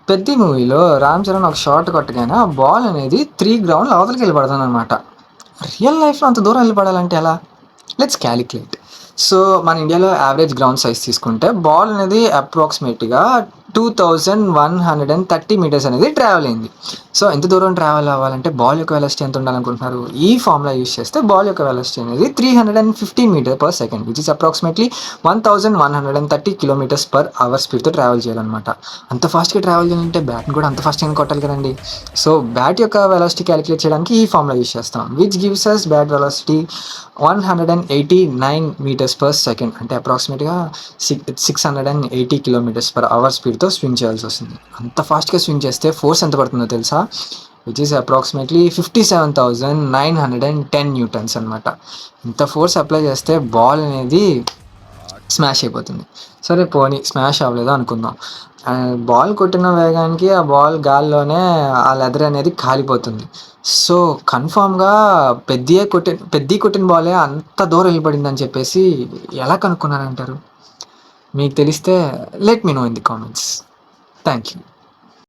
'పెద్ది' మూవీలో రామ్ చరణ్ ఒక షాట్ కొట్టగానే ఆ బాల్ అనేది 3 గ్రౌండ్‌ల అవతలకెళ్ళి పడతదనమాట. రియల్ లైఫ్‌లో అంత దూరం ఎళ్లి పడాలంటే ఎలా? Let's calculate. సో, మన ఇండియాలో యావరేజ్ గ్రౌండ్ సైజ్ తీసుకుంటే బాల్ అనేది అప్రాక్సిమేట్‌గా 2130 మీటర్స్ అనేది ట్రావెల్ అయింది. సో, ఎంత దూరం ట్రావెల్ అవ్వాలంటే బాల్ యొక్క వెలాసిటీ ఎంత ఉండాలనుకుంటున్నారు? ఈ ఫార్ములా యూజ్ చేస్తే బాల్ యొక్క వెలాసిటీ అనేది 315 metre per second which is approximately 1130 kilometres per hour స్పీడ్‌తో ట్రావెల్ చేయాలనమాట. అంత ఫాస్ట్‌గా ట్రావెల్ చేయాలంటే బ్యాట్‌ని కూడా అంత ఫాస్ట్‌గానే కొట్టాలి కదండీ! సో, బ్యాట్ యొక్క వెలాసిటీ కాలిక్యులేట్ చేయడానికి ఈ ఫార్ములా యూజ్ చేస్తాం. Which gives us bat velocity 189 metres per second అంటే అప్రాక్సిమేట్‌గా 680 కిలోమీటర్స్ పర్ అవర్ స్పీడ్‌తో స్వింగ్ చేయాల్సి వస్తుంది. అంత ఫాస్ట్‌గా స్వింగ్ చేస్తే ఫోర్స్ ఎంత పడుతుందో తెలుసా? విచ్ ఈస్ అప్రాక్సిమేట్లీ 57,910 న్యూటన్స్ అనమాట. ఇంత ఫోర్స్ అప్లై చేస్తే బాల్ అనేది స్మాష్ అయిపోతుంది. సరే పోనీ స్మాష్ అవ్వలేదు అనుకుందాం. బాల్ కొట్టిన వేగానికి ఆ బాల్ గాల్లోనే ఆ లెదర్ అనేది కాలిపోతుంది. సో, కన్ఫర్మ్‌గా 'పెద్ది' కొట్టిన బాలే అంత దూరం ఎళ్ళిపడిందని చెప్పేసి ఎలా కనుక్కున్నారంటారు? మీకు తెలిస్తే let me know in the comments. Thank you.